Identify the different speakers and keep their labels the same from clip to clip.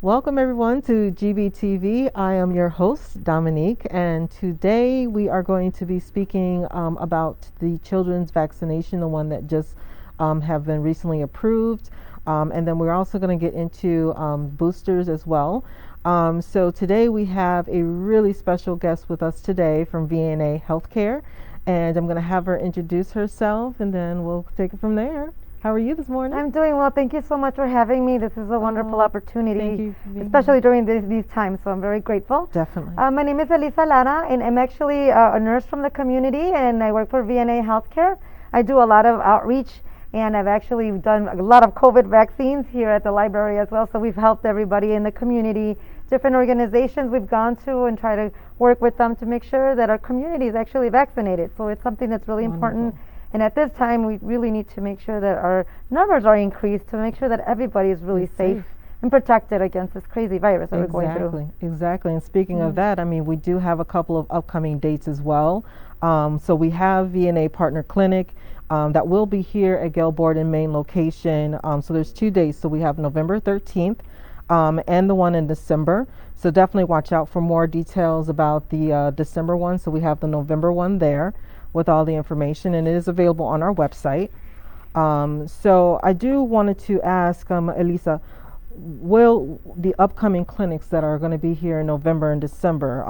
Speaker 1: Welcome everyone to GBTV. I am your host, Dominique, and today we are going to be speaking about the children's vaccination, the one that just have been recently approved. And then we're also going to get into boosters as well. So today we have a really special guest with us today from VNA Healthcare, and I'm going to have her introduce herself and then we'll take it from there. How are you this morning?
Speaker 2: I'm doing well. Thank you so much for having me. This is a wonderful opportunity,
Speaker 1: thank you for being
Speaker 2: especially
Speaker 1: here.
Speaker 2: during these times, so I'm very grateful.
Speaker 1: Definitely.
Speaker 2: My name is Elisa Lara, and I'm actually a nurse from the community, and I work for VNA Healthcare. I do a lot of outreach, and I've actually done a lot of COVID vaccines here at the library as well, so we've helped everybody in the community, different organizations we've gone to and try to work with them to make sure that our community is actually vaccinated. So it's something that's really important. And at this time, we really need to make sure that our numbers are increased to make sure that everybody is really safe and protected against this crazy virus that we're going through.
Speaker 1: Exactly. And speaking of that, I mean, we do have a couple of upcoming dates as well. So we have VNA Partner Clinic that will be here at Gail Borden main location. So there's 2 days. So we have November 13th and the one in December. So definitely watch out for more details about the December one. So we have the November one there with all the information, and it is available on our website. So I do wanted to ask Elisa, will the upcoming clinics that are going to be here in November and December,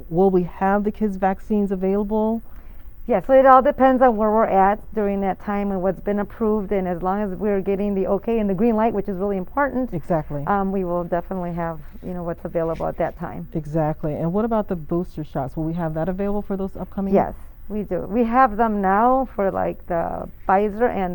Speaker 1: will we have the kids' vaccines available?
Speaker 2: Yeah, so it all depends on where we're at during that time and what's been approved, and as long as we're getting the okay and the green light, which is really important.
Speaker 1: Exactly.
Speaker 2: We will definitely have, what's available at that time.
Speaker 1: Exactly. And what about the booster shots? Will we have that available for those upcoming?
Speaker 2: Yes, we do. We have them now for like the Pfizer and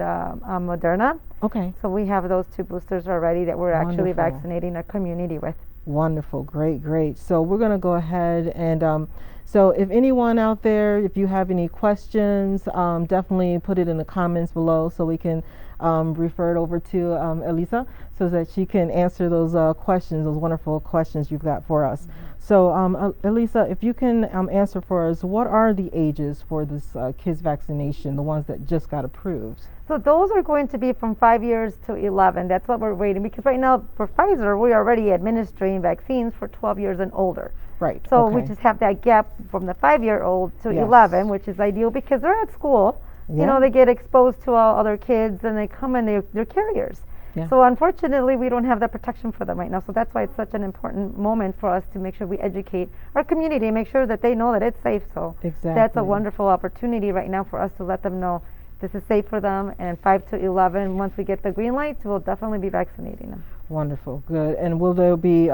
Speaker 2: Moderna.
Speaker 1: Okay.
Speaker 2: So we have those 2 boosters already that we're actually
Speaker 1: Wonderful.
Speaker 2: vaccinating our community with.
Speaker 1: Wonderful. Great. So we're going to go ahead and so if anyone out there, if you have any questions, definitely put it in the comments below so we can refer it over to Elisa so that she can answer those questions, those wonderful questions you've got for us. So Elisa, if you can answer for us, what are the ages for this kids vaccination, the ones that just got approved?
Speaker 2: So those are going to be from 5 years to 11. That's what we're waiting, because right now for Pfizer, we're already administering vaccines for 12 years and older.
Speaker 1: Right.
Speaker 2: So we just have that gap from the 5-year-old to 11, which is ideal because they're at school.
Speaker 1: Yeah.
Speaker 2: They get exposed to all other kids, and they come and they're carriers.
Speaker 1: Yeah.
Speaker 2: So unfortunately, we don't have that protection for them right now. So that's why it's such an important moment for us to make sure we educate our community and make sure that they know that it's safe. So that's a wonderful opportunity right now for us to let them know this is safe for them. And 5 to 11, once we get the green light, we'll definitely be vaccinating them.
Speaker 1: Wonderful. Good. And will there be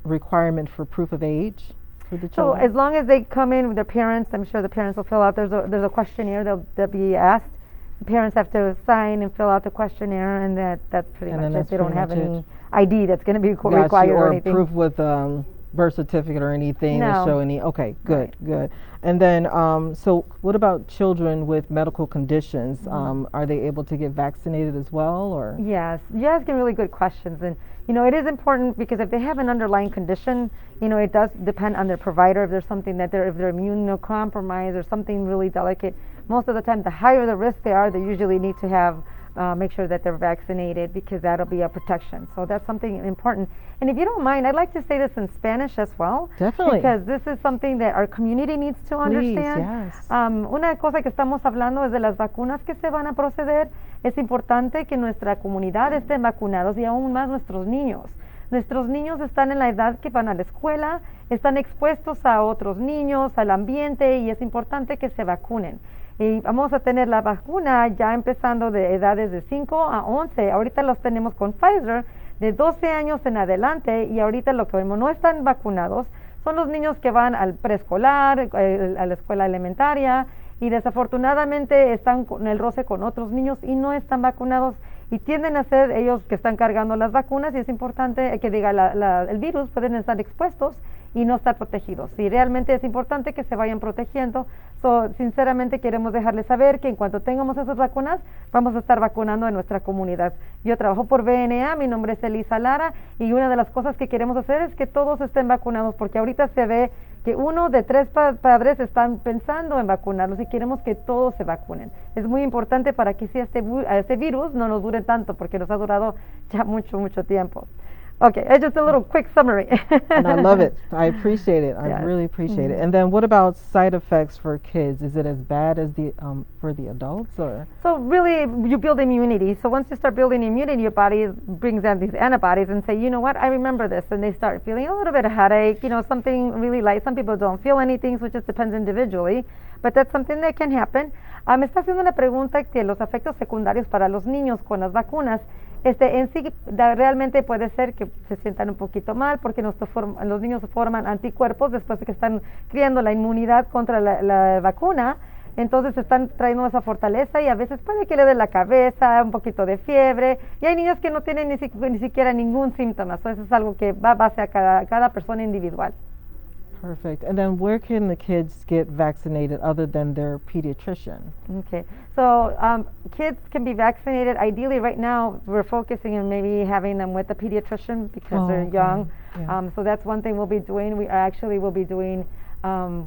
Speaker 1: requirement for proof of age for the
Speaker 2: So
Speaker 1: children?
Speaker 2: as long as they come in with their parents, I'm sure the parents will fill out. There's a questionnaire they'll be asked. The parents have to sign and fill out the questionnaire, and that's pretty much it. They don't have any ID that's going to be required or anything.
Speaker 1: Proof with birth certificate or anything to show any. Okay, good. And then, so what about children with medical conditions? Are they able to get vaccinated as well, or?
Speaker 2: Yes, you're asking really good questions, and it is important because if they have an underlying condition, it does depend on their provider. If there's something if they're immunocompromised or something really delicate, most of the time, the higher the risk they are, they usually need to have make sure that they're vaccinated, because that'll be a protection. So that's something important. And if you don't mind, I'd like to say this in Spanish as well.
Speaker 1: Definitely.
Speaker 2: Because this is something that our community needs to understand.
Speaker 1: Yes.
Speaker 2: Una cosa que estamos hablando es de las vacunas que se van a proceder. Es importante que nuestra comunidad estén vacunados, y aún más nuestros niños. Nuestros niños están en la edad que van a la escuela, están expuestos a otros niños, al ambiente, y es importante que se vacunen. Y vamos a tener la vacuna ya empezando de edades de 5 a 11. Ahorita los tenemos con Pfizer de 12 años en adelante, y ahorita lo que vemos no están vacunados son los niños que van al preescolar, a la escuela elementaria, y desafortunadamente están con el roce con otros niños y no están vacunados, y tienden a ser ellos que están cargando las vacunas, y es importante que diga el virus, pueden estar expuestos y no estar protegidos. Y realmente es importante que se vayan protegiendo. Sinceramente queremos dejarles saber que en cuanto tengamos esas vacunas, vamos a estar vacunando en nuestra comunidad. Yo trabajo por VNA, mi nombre es Elisa Lara, y una de las cosas que queremos hacer es que todos estén vacunados, porque ahorita se ve que 1 de 3 padres están pensando en vacunarlos, y queremos que todos se vacunen. Es muy importante para que si este virus no nos dure tanto, porque nos ha durado ya mucho tiempo. Okay, just a little quick summary.
Speaker 1: And I love it. I appreciate it. I
Speaker 2: Yes.
Speaker 1: really appreciate it. And then what about side effects for kids? Is it as bad as the for the adults or?
Speaker 2: So really, you build immunity. So once you start building immunity, your body brings out these antibodies and say, you know what, I remember this, and they start feeling a little bit of headache, something really light. Some people don't feel anything, so it just depends individually, but that's something that can happen. Me está haciendo una pregunta que los efectos secundarios para los niños con las vacunas. En sí, realmente puede ser que se sientan un poquito mal porque los niños forman anticuerpos después de que están criando la inmunidad contra la vacuna. Entonces están trayendo esa fortaleza y a veces puede que le dé la cabeza, un poquito de fiebre. Y hay niños que no tienen ni siquiera ningún síntoma. Eso es algo que va a base a cada persona individual.
Speaker 1: Perfect. And then where can the kids get vaccinated other than their pediatrician?
Speaker 2: Okay. So kids can be vaccinated. Ideally, right now, we're focusing on maybe having them with a pediatrician because they're young.
Speaker 1: Yeah.
Speaker 2: So that's one thing we'll be doing. We actually will be doing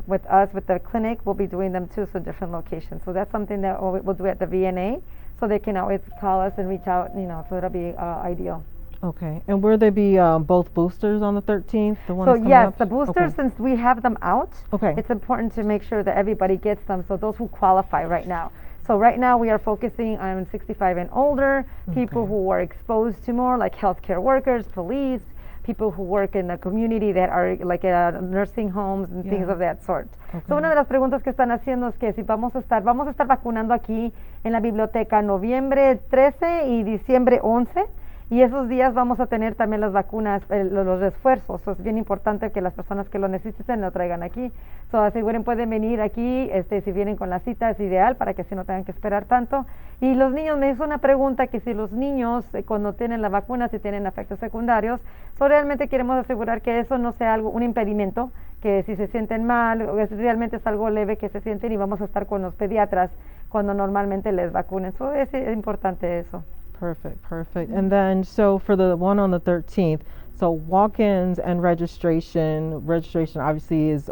Speaker 2: with the clinic, we'll be doing them too, so different locations. So that's something that we'll do at the VNA. So they can always call us and reach out, so it'll be ideal.
Speaker 1: Okay. And will there be both boosters on the 13th? The ones
Speaker 2: So
Speaker 1: coming
Speaker 2: yes,
Speaker 1: up?
Speaker 2: the boosters, since we have them out,
Speaker 1: Okay.
Speaker 2: it's important to make sure that everybody gets them. So those who qualify right now. So right now we are focusing on 65 and older, people
Speaker 1: Okay.
Speaker 2: who are exposed to more, like healthcare workers, police, people who work in the community that are like nursing homes and things
Speaker 1: Yeah.
Speaker 2: of that sort.
Speaker 1: Okay.
Speaker 2: So una de las preguntas que están haciendo es que si vamos a estar vacunando aquí en la biblioteca noviembre 13 y diciembre 11. Y esos días vamos a tener también las vacunas, los refuerzos. Es bien importante que las personas que lo necesiten lo traigan aquí. So, aseguren, pueden venir aquí, si vienen con la cita es ideal para que así no tengan que esperar tanto. Y los niños, me hizo una pregunta que si los niños cuando tienen la vacuna, si tienen efectos secundarios, realmente queremos asegurar que eso no sea un impedimento, que si se sienten mal, realmente es algo leve que se sienten y vamos a estar con los pediatras cuando normalmente les vacunen. So, es importante eso.
Speaker 1: Perfect. And then, so for the one on the 13th, so walk-ins and registration obviously is,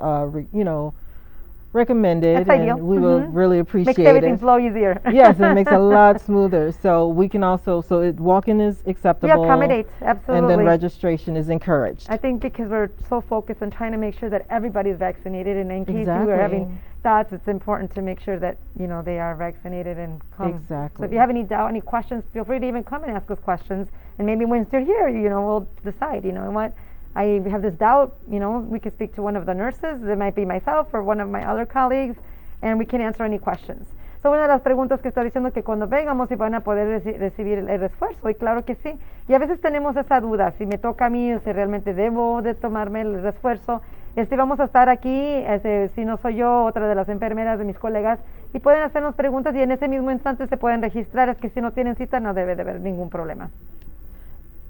Speaker 1: recommended,
Speaker 2: That's ideal.
Speaker 1: and we will really appreciate
Speaker 2: Makes everything
Speaker 1: it.
Speaker 2: flow easier.
Speaker 1: Yes, it makes a lot smoother. So we can also, walk-in is acceptable.
Speaker 2: We accommodate, absolutely.
Speaker 1: And then registration is encouraged.
Speaker 2: I think because we're so focused on trying to make sure that everybody's vaccinated, and in case
Speaker 1: Exactly.
Speaker 2: you are having thoughts, it's important to make sure that they are vaccinated and come.
Speaker 1: Exactly.
Speaker 2: So if you have any doubt, any questions, feel free to even come and ask us questions. And maybe once you're here, we'll decide. What I have this doubt. We can speak to one of the nurses. It might be myself or one of my other colleagues, and we can answer any questions. So una de las preguntas que está diciendo que cuando vengamos si van a poder recibir el refuerzo, y claro que sí. Y a veces tenemos esa duda, si me toca a mí, o si realmente debo de tomarme el refuerzo. Vamos a estar aquí, si no soy yo, otra de las enfermeras de mis colegas, y pueden hacernos preguntas y en ese mismo instante se pueden registrar. Es que si no tienen cita no debe de haber ningún problema.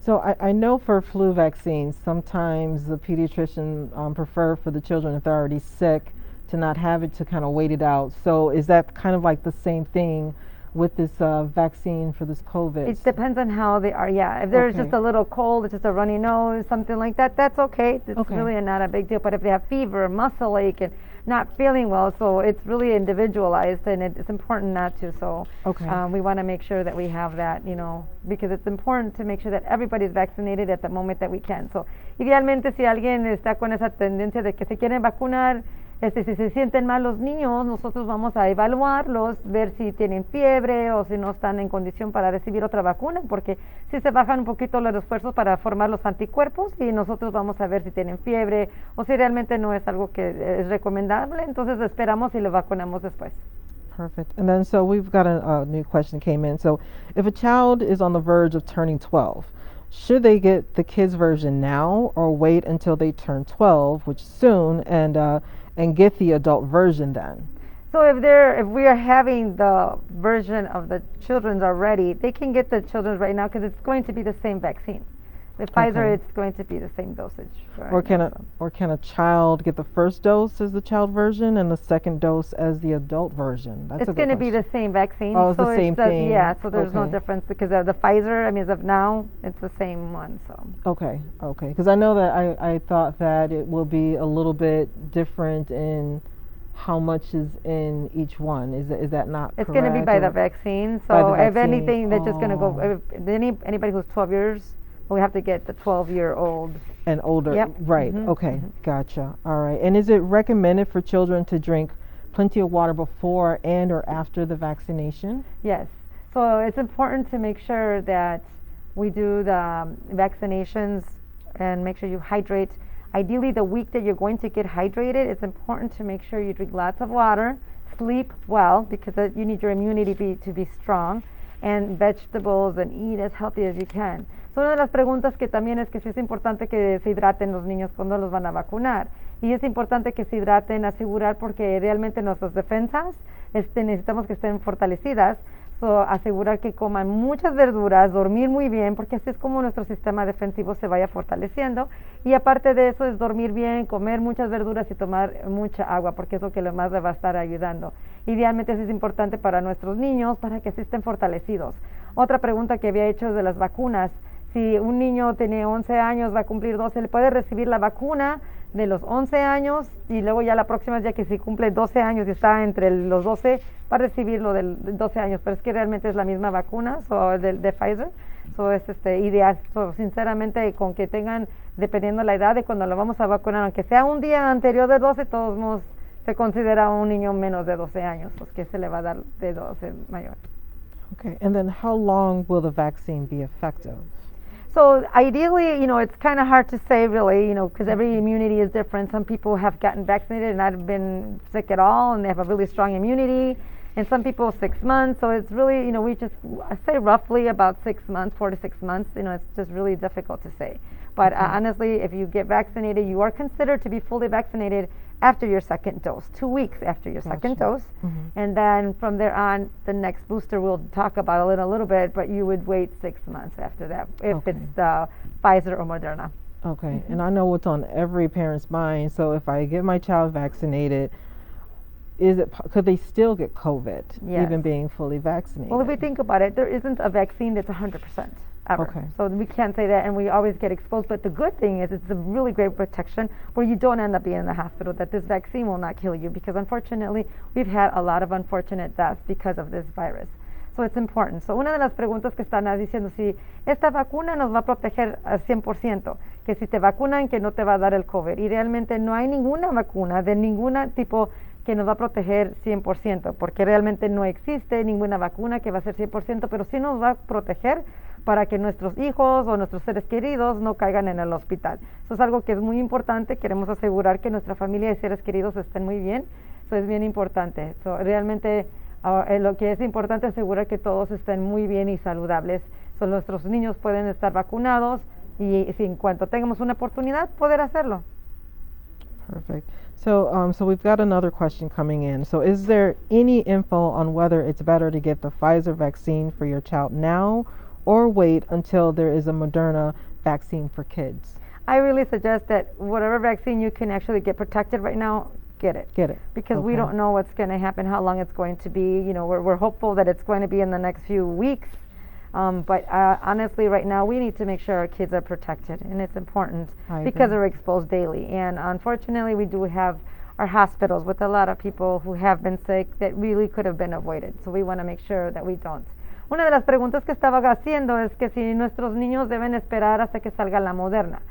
Speaker 1: So I know for flu vaccines, sometimes the pediatrician prefer for the children if they're already sick to not have it, to kind of wait it out. So is that kind of like the same thing with this vaccine for this COVID?
Speaker 2: It depends on how they are, yeah. If there's just a little cold, it's just a runny nose, something like that, that's okay. It's really not a big deal. But if they have fever, muscle ache, and not feeling well, so it's really individualized, and it's important not to. So we want to make sure that we have that, because it's important to make sure that everybody's vaccinated at the moment that we can. So idealmente si alguien está con esa tendencia de que se quieren vacunar, si se sienten mal los niños, nosotros vamos a evaluarlos, ver si tienen fiebre o si no están en condición para recibir otra vacuna, porque si se bajan un poquito los esfuerzos para formar los anticuerpos, y nosotros vamos a ver si tienen fiebre o si realmente no es algo que es recomendable, entonces esperamos y lo vacunamos después.
Speaker 1: Perfect. And then so we've got a new question came in. So if a child is on the verge of turning 12, should they get the kids version now or wait until they turn 12, which is soon, and get the adult version then?
Speaker 2: So if we are having the version of the children's already, they can get the children's right now because it's going to be the same vaccine. The Pfizer, it's going to be the same dosage.
Speaker 1: Or can a child get the first dose as the child version and the second dose as the adult version?
Speaker 2: It's going to be the same vaccine.
Speaker 1: Oh, it's the same thing.
Speaker 2: Yeah, so there's no difference because the Pfizer, as of now, it's the same one. So.
Speaker 1: Okay. Because I know that I thought that it will be a little bit different in how much is in each one. Is that not correct?
Speaker 2: It's going to be by the vaccine. So if anything, they're just going to go. Anybody who's 12 years we have to get the 12-year-old.
Speaker 1: And older.
Speaker 2: Yep.
Speaker 1: Right. Okay. Gotcha. All right. And is it recommended for children to drink plenty of water before and or after the vaccination?
Speaker 2: Yes. So it's important to make sure that we do the vaccinations and make sure you hydrate. Ideally, the week that you're going to get hydrated, it's important to make sure you drink lots of water, sleep well, because you need your immunity to be strong, and vegetables, and eat as healthy as you can. So una de las preguntas que también es que sí es importante que se hidraten los niños cuando los van a vacunar. Y es importante que se hidraten, asegurar, porque realmente nuestras defensas necesitamos que estén fortalecidas. So, asegurar que coman muchas verduras, dormir muy bien, porque así es como nuestro sistema defensivo se vaya fortaleciendo. Y aparte de eso es dormir bien, comer muchas verduras y tomar mucha agua, porque es lo que más le va a estar ayudando. Idealmente eso es importante para nuestros niños, para que así estén fortalecidos. Otra pregunta que había hecho de las vacunas: si un niño tiene 11 años, va a cumplir 12, ¿le puede recibir la vacuna de los 11 años? Y luego ya la próxima, ya que si cumple 12 años y está entre los 12, va a recibir lo del 12 años, pero es que realmente es la misma vacuna de Pfizer. So es ideal. So, sinceramente, con que tengan, dependiendo la edad de cuando lo vamos a vacunar, aunque sea un día anterior de 12, todos modos se considera un niño menos de 12 años, pues que se le va a dar de 12 mayor.
Speaker 1: Okay, and then how long will the vaccine be effective?
Speaker 2: So ideally, it's kind of hard to say really, because every immunity is different. Some people have gotten vaccinated and not been sick at all, and they have a really strong immunity. And some people 6 months. So it's really, I say roughly about 6 months, 4 to 6 months. It's just really difficult to say. But honestly, if you get vaccinated, you are considered to be fully vaccinated after your second dose, 2 weeks after your second dose. And then from there on, the next booster we'll talk about in a little bit, but you would wait 6 months after that if it's the Pfizer or Moderna.
Speaker 1: Okay, and I know what's on every parent's mind. So if I get my child vaccinated, could they still get COVID, even being fully vaccinated?
Speaker 2: Well, if we think about it, there isn't a vaccine that's 100%. Ever.
Speaker 1: Okay.
Speaker 2: So we can't say that, and we always get exposed. But the good thing is it's a really great protection where you don't end up being in the hospital, that this vaccine will not kill you, because unfortunately we've had a lot of unfortunate deaths because of this virus. So it's important. So una de las preguntas que están diciendo, si esta vacuna nos va a proteger al 100%, que si te vacunan que no te va a dar el COVID. Y realmente no hay ninguna vacuna de ningún tipo que nos va a proteger 100%, porque realmente no existe ninguna vacuna que va a ser 100%, pero sí nos va a proteger para que nuestros hijos o nuestros seres queridos no caigan en el hospital. Eso es algo que es muy importante. Queremos asegurar que nuestra familia y seres queridos estén muy bien. Eso es bien importante. Realmente lo que es importante es asegurar que todos estén muy bien y saludables. Nuestros niños pueden estar vacunados y en cuanto tengamos una oportunidad, poder hacerlo.
Speaker 1: Perfect. So we've got another question coming in. So is there any info on whether it's better to get the Pfizer vaccine for your child now or wait until there is a Moderna vaccine for kids?
Speaker 2: I really suggest that whatever vaccine you can actually get protected right now, get it.
Speaker 1: Get it.
Speaker 2: Because we don't know what's going to happen, how long it's going to be. We're hopeful that it's going to be in the next few weeks. But honestly, right now, we need to make sure our kids are protected, and it's important because they're exposed daily. And unfortunately, we do have our hospitals with a lot of people who have been sick that really could have been avoided. So we want to make sure that we don't. Una de las preguntas que estaba haciendo es que si nuestros niños deben esperar hasta que salga la Moderna.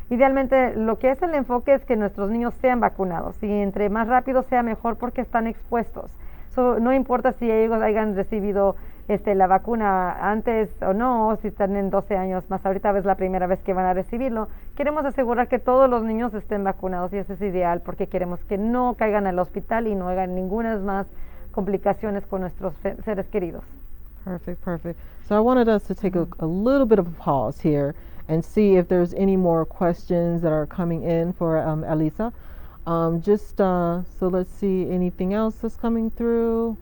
Speaker 2: Idealmente, lo que es el enfoque es que nuestros niños sean vacunados, y entre más rápido sea mejor, porque están expuestos. So, no importa si ellos hayan recibido la vacuna antes o no, si están en 12 años más, ahorita es la primera vez que van a recibirlo. Queremos asegurar que todos los niños estén vacunados, y eso es ideal porque queremos que no caigan al hospital y no hagan ninguna más complicaciones con nuestros seres queridos.
Speaker 1: Perfect. So I wanted us to take a little bit of a pause here and see if there's any more questions that are coming in for Elisa. So let's see, anything else that's coming through?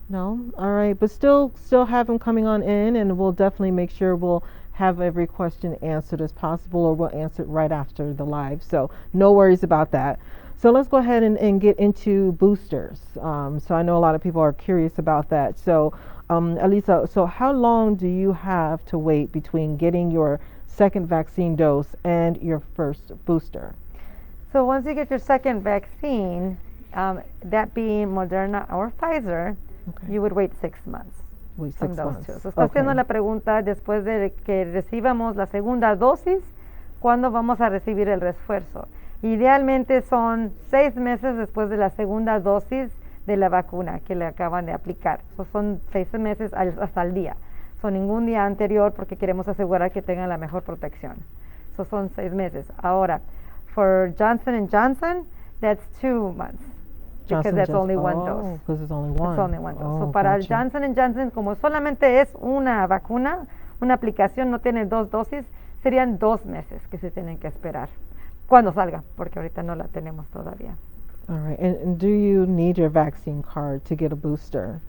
Speaker 1: No? All right, but still have them coming on in, and we'll definitely make sure we'll have every question answered as possible, or we'll answer it right after the live. So no worries about that. So let's go ahead and get into boosters. So I know a lot of people are curious about that. So Elisa, so how long do you have to wait between getting your second vaccine dose and your first booster?
Speaker 2: So once you get your second vaccine, that being Moderna or Pfizer, you would wait 6 months.
Speaker 1: Wait,
Speaker 2: Son
Speaker 1: 6
Speaker 2: those
Speaker 1: months.
Speaker 2: two. So, está haciendo
Speaker 1: Okay.
Speaker 2: la pregunta después de que recibamos la segunda dosis, ¿cuándo vamos a recibir el refuerzo? Idealmente son 6 meses después de la segunda dosis de la vacuna que le acaban de aplicar. So, son 6 meses hasta el día. So, ningún día anterior porque queremos asegurar que tengan la mejor protección. So, son 6 meses. Ahora, for Johnson & Johnson, that's 2 months. Because that's only one dose.
Speaker 1: Because it's only one.
Speaker 2: It's only one dose.
Speaker 1: Oh,
Speaker 2: So, para
Speaker 1: gotcha.
Speaker 2: Johnson & Johnson, como solamente es una vacuna, una aplicación, no tiene 2 dosis, serían 2 meses que se tienen que esperar. Cuando salga, porque ahorita no la tenemos todavía.
Speaker 1: All right. And do you need your vaccine card to get a booster?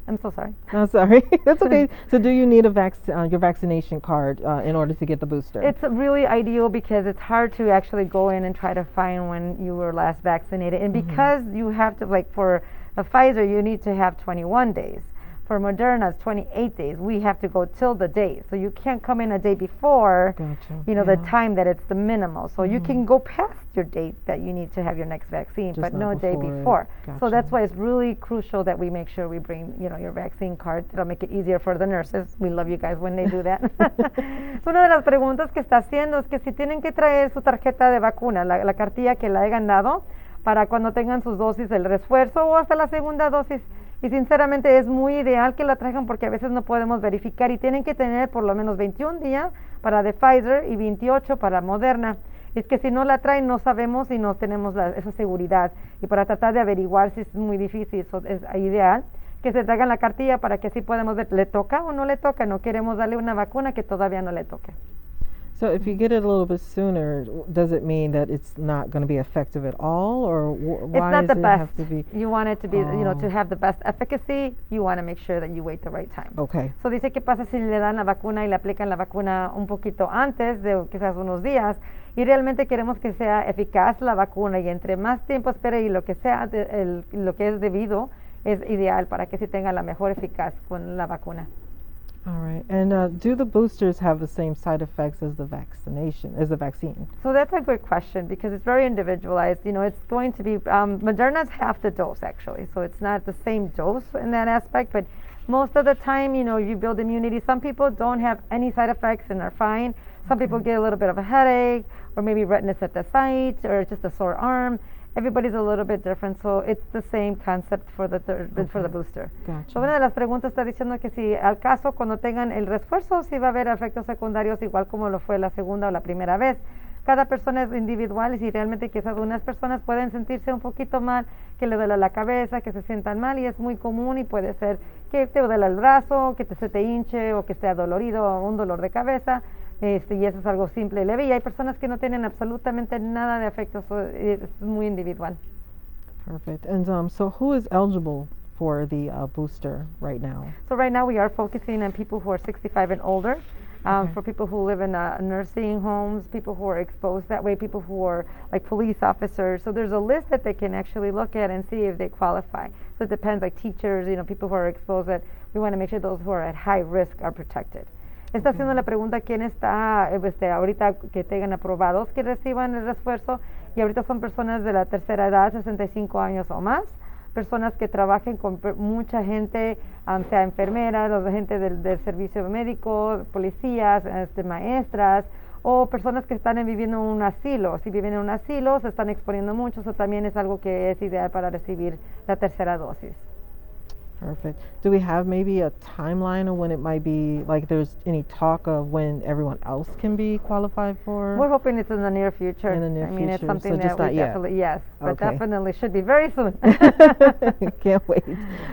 Speaker 2: I'm so sorry.
Speaker 1: No, sorry. That's okay. So do you need your vaccination card in order to get the booster?
Speaker 2: It's really ideal because it's hard to actually go in and try to find when you were last vaccinated. And because you have to, like for a Pfizer, you need to have 21 days. For Moderna, it's 28 days. We have to go till the day. So you can't come in a day before,
Speaker 1: Gotcha.
Speaker 2: the time that it's the minimal. So you can go past your date that you need to have your next vaccine,
Speaker 1: Just
Speaker 2: but
Speaker 1: not
Speaker 2: no day
Speaker 1: before.
Speaker 2: before. So that's
Speaker 1: Gotcha.
Speaker 2: why it's really crucial that we make sure we bring, your vaccine card. It'll make it easier for the nurses. We love you guys when they do that. So una de las preguntas que está haciendo es que si tienen que traer su tarjeta de vacuna, la cartilla que le hayan dado, para cuando tengan sus dosis, el refuerzo o hasta la segunda dosis. Y sinceramente es muy ideal que la traigan porque a veces no podemos verificar y tienen que tener por lo menos 21 días para de Pfizer y 28 para Moderna. Es que si no la traen no sabemos y no tenemos esa seguridad. Y para tratar de averiguar si es muy difícil, es ideal que se traigan la cartilla para que así podamos ver, ¿le toca o no le toca? No queremos darle una vacuna que todavía no le toque.
Speaker 1: So if you get it a little bit sooner, does it mean that it's not going to be effective at all, or why
Speaker 2: It's not
Speaker 1: does
Speaker 2: the
Speaker 1: it
Speaker 2: best.
Speaker 1: have to be?
Speaker 2: You want it to be, to
Speaker 1: Oh.
Speaker 2: have the best efficacy, you want to make sure that you wait the right time.
Speaker 1: Okay.
Speaker 2: So dice qué pasa si le dan la vacuna y le aplican la vacuna un poquito antes de quizás unos días y realmente queremos que sea eficaz la vacuna y entre más tiempo espere y lo que sea lo que es debido es ideal para que se tenga la mejor eficaz con la vacuna.
Speaker 1: All right. And do the boosters have the same side effects as the vaccine?
Speaker 2: So that's a good question because it's very individualized. It's going to be, Moderna's half the dose actually, so it's not the same dose in that aspect, but most of the time, you build immunity. Some people don't have any side effects and are fine. Some people get a little bit of a headache or maybe redness at the site or just a sore arm. Everybody's a little bit different, so it's the same concept for the booster.
Speaker 1: Gotcha.
Speaker 2: So una de las preguntas está diciendo que si al caso cuando tengan el refuerzo si va a haber efectos secundarios igual como lo fue la segunda o la primera vez. Cada persona es individual y si realmente quizás algunas personas pueden sentirse un poquito mal, que le duele la cabeza, que se sientan mal y es muy común y puede ser que te duele el brazo, que se te hinche o que esté adolorido o un dolor de cabeza. Y eso es algo simple y leve y hay personas que no tienen absolutamente nada de efectos, es muy individual.
Speaker 1: Perfect. And so who is eligible for the booster right now?
Speaker 2: So right now we are focusing on people who are 65 and older,
Speaker 1: Okay.
Speaker 2: for people who live in nursing homes, people who are exposed that way, people who are like police officers. So there's a list that they can actually look at and see if they qualify. So it depends, like teachers, people who are exposed, that we want to make sure those who are at high risk are protected. Está haciendo la pregunta quién está ahorita que tengan aprobados que reciban el refuerzo y ahorita son personas de la tercera edad, 65 años o más, personas que trabajen con mucha gente, sea enfermeras, los gente del servicio médico, policías, maestras o personas que están viviendo en un asilo. Si viven en un asilo se están exponiendo mucho, eso también es algo que es ideal para recibir la tercera dosis.
Speaker 1: Perfect. Do we have maybe a timeline of when it might be, like there's any talk of when everyone else can be qualified for?
Speaker 2: We're hoping it's in the near future.
Speaker 1: In the near
Speaker 2: I mean, it's
Speaker 1: future,
Speaker 2: something
Speaker 1: so
Speaker 2: that
Speaker 1: just
Speaker 2: we
Speaker 1: not yet.
Speaker 2: definitely, yes, but
Speaker 1: Okay.
Speaker 2: definitely should be very soon.
Speaker 1: Can't wait.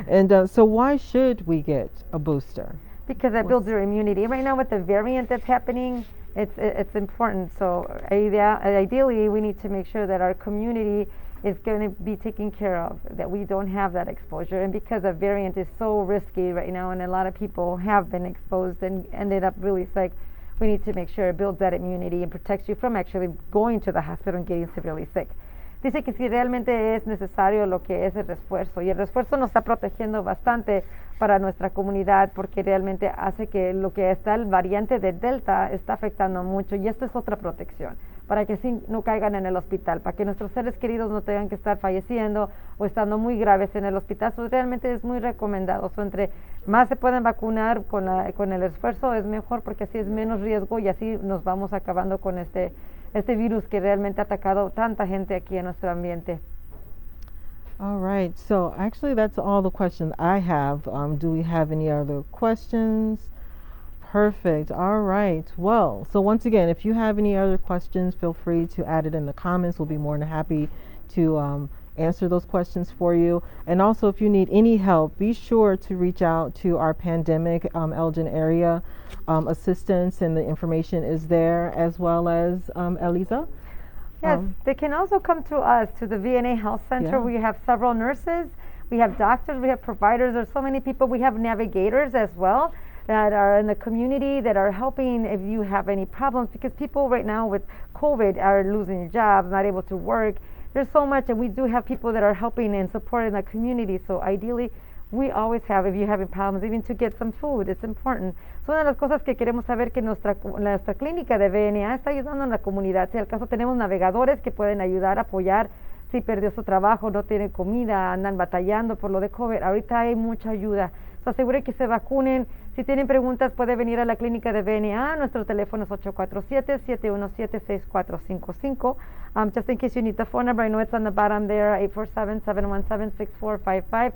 Speaker 1: And so why should we get a booster?
Speaker 2: Because that builds your immunity. Right now with the variant that's happening, it's important. So ideally, we need to make sure that our community is going to be taken care of, that we don't have that exposure. And because a variant is so risky right now, and a lot of people have been exposed and ended up really sick, we need to make sure it builds that immunity and protects you from actually going to the hospital and getting severely sick. Dice que si realmente es necesario lo que es el refuerzo, y el refuerzo nos está protegiendo bastante para nuestra comunidad porque realmente hace que lo que está el variante de Delta está afectando mucho y esto es otra protección para que sí no caigan en el hospital, para que nuestros seres queridos no tengan que estar falleciendo o estando muy graves en el hospital. So, realmente es muy recomendado. So, entre más se pueden vacunar con el esfuerzo es mejor, porque así es menos riesgo y así nos vamos acabando con este virus que realmente ha atacado tanta gente aquí en nuestro ambiente.
Speaker 1: All right, so actually that's all the questions I have. Do we have any other questions? Perfect. All right. Well, so once again, if you have any other questions, feel free to add it in the comments. We'll be more than happy to answer those questions for you. And also, if you need any help, be sure to reach out to our pandemic Elgin area assistance, and the information is there, as well as Elisa.
Speaker 2: Yes, they can also come to us, to the VNA Health Center.
Speaker 1: Yeah.
Speaker 2: We have several nurses, we have doctors, we have providers. There's so many people. We have navigators as well that are in the community that are helping if you have any problems, because people right now with COVID are losing jobs, not able to work. There's so much, and we do have people that are helping and supporting the community. So ideally, we always have, if you're having problems, even to get some food, it's important. Es una de las cosas que queremos saber, que nuestra clínica de VNA está ayudando en la comunidad. Si al caso tenemos navegadores que pueden ayudar, apoyar, si perdió su trabajo, no tiene comida, andan batallando por lo de COVID, ahorita hay mucha ayuda. So, asegure que se vacunen. Si tienen preguntas, puede venir a la clínica de VNA. Nuestro teléfono es 847-717-6455. Just in case you need the phone number, I know it's on the bottom there, 847-717-6455.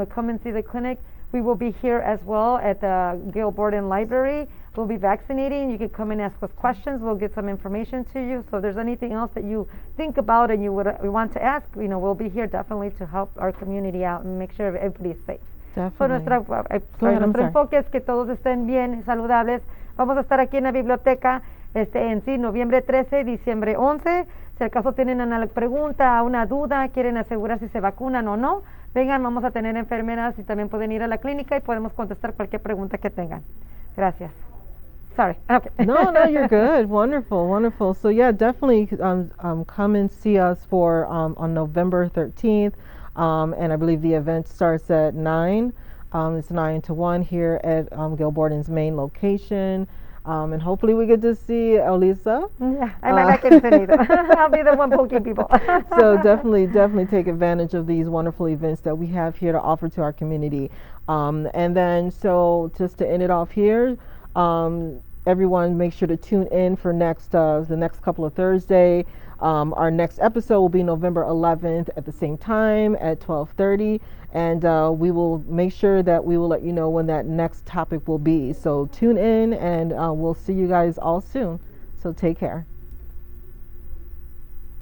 Speaker 2: Come and see the clinic. We will be here as well at the Gail Borden Library. We'll be vaccinating. You can come and ask us questions. We'll get some information to you. So if there's anything else that you think about and you want to ask, we'll be here definitely to help our community out and make sure everybody's safe.
Speaker 1: Definitely.
Speaker 2: Nuestro enfoque es que todos estén bien, saludables. Vamos a estar aquí en la biblioteca en sí, noviembre 13, diciembre 11. Si al caso tienen una pregunta, una duda, quieren asegurar si se vacunan o no, vengan, vamos a tener enfermeras y también pueden ir a la clínica y podemos contestar cualquier pregunta que tengan. Gracias. Sorry. Okay.
Speaker 1: No, you're good. Wonderful, wonderful. So yeah, definitely come and see us for on November 13th. And I believe the event starts at 9. It's 9 to 1 here at Gail Borden's main location. And hopefully we get to see Elisa.
Speaker 2: Yeah, I might not get to either. I'll be the one poking people.
Speaker 1: So definitely take advantage of these wonderful events that we have here to offer to our community. And then, so just to end it off here, everyone make sure to tune in for the next couple of Thursday. Our next episode will be November 11th at the same time at 12:30, and we will make sure that we will let you know when that next topic will be. So tune in, and we'll see you guys all soon. So take care.